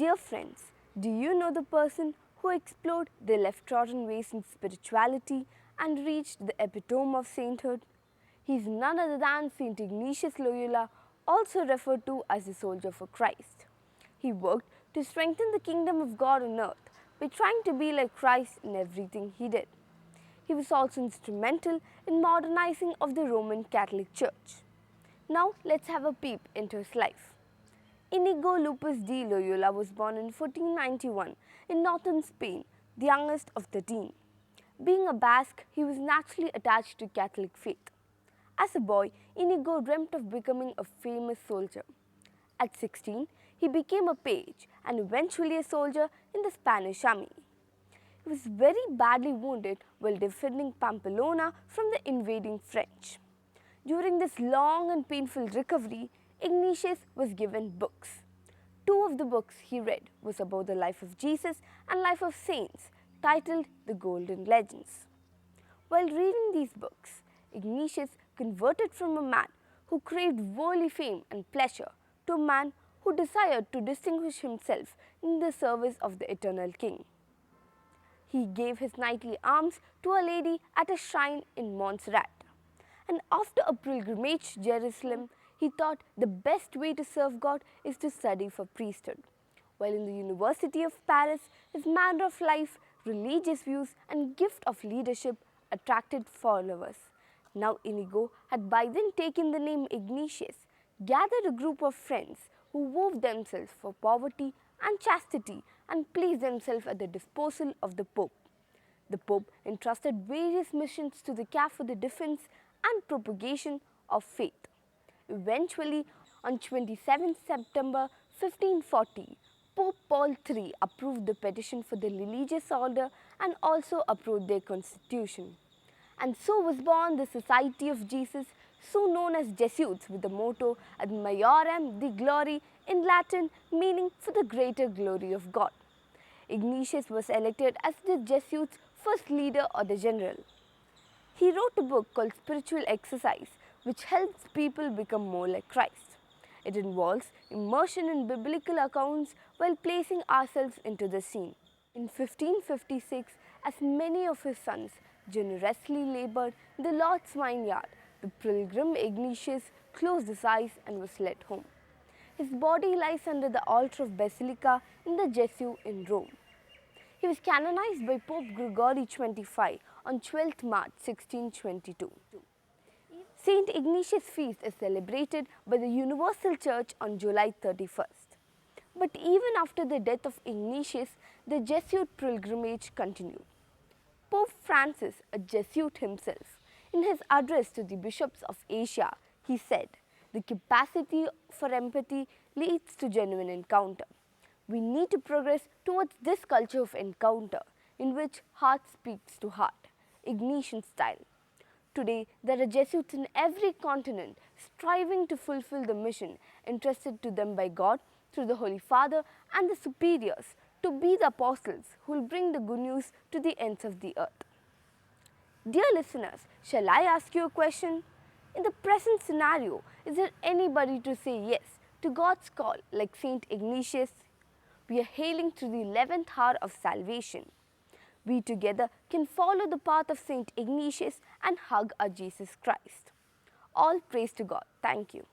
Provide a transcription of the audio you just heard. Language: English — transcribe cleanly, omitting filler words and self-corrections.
Dear friends, do you know the person who explored their left-trodden ways in spirituality and reached the epitome of sainthood? He is none other than St. Ignatius Loyola, also referred to as the soldier for Christ. He worked to strengthen the kingdom of God on earth by trying to be like Christ in everything he did. He was also instrumental in modernizing of the Roman Catholic Church. Now let's have a peep into his life. Inigo Lupus de Loyola was born in 1491 in northern Spain, the youngest of 13. Being a Basque, he was naturally attached to Catholic faith. As a boy, Inigo dreamt of becoming a famous soldier. At 16, he became a page and eventually a soldier in the Spanish army. He was very badly wounded while defending Pamplona from the invading French. During this long and painful recovery, Ignatius was given books. Two of the books he read was about the life of Jesus and life of saints, titled The Golden Legends. While reading these books, Ignatius converted from a man who craved worldly fame and pleasure to a man who desired to distinguish himself in the service of the eternal King. He gave his knightly arms to a lady at a shrine in Montserrat, and after a pilgrimage to Jerusalem, he thought the best way to serve God is to study for priesthood. While in the University of Paris, his manner of life, religious views and gift of leadership attracted followers. Now Inigo had by then taken the name Ignatius, gathered a group of friends who wove themselves for poverty and chastity and placed themselves at the disposal of the Pope. The Pope entrusted various missions to the care for the defense and propagation of faith. Eventually, on 27 September 1540, Pope Paul III approved the petition for the religious order and also approved their constitution. And so was born the Society of Jesus, so known as Jesuits, with the motto Ad Maiorem Dei Gloria, in Latin meaning for the greater glory of God. Ignatius was elected as the Jesuits' first leader or the general. He wrote a book called Spiritual Exercise, which helps people become more like Christ. It involves immersion in biblical accounts while placing ourselves into the scene. In 1556, as many of his sons generously labored in the Lord's vineyard, the pilgrim Ignatius closed his eyes and was led home. His body lies under the altar of Basilica in the Gesù in Rome. He was canonized by Pope Gregory XXV on 12th March 1622. St. Ignatius' feast is celebrated by the Universal Church on July 31st. But even after the death of Ignatius, the Jesuit pilgrimage continued. Pope Francis, a Jesuit himself, in his address to the bishops of Asia, he said, "The capacity for empathy leads to genuine encounter. We need to progress towards this culture of encounter in which heart speaks to heart, Ignatian style." Today, there are Jesuits in every continent striving to fulfill the mission entrusted to them by God through the Holy Father and the superiors to be the apostles who will bring the good news to the ends of the earth. Dear listeners, shall I ask you a question? In the present scenario, is there anybody to say yes to God's call like St. Ignatius? We are hailing through the 11th hour of salvation. We together can follow the path of St. Ignatius and hug our Jesus Christ. All praise to God. Thank you.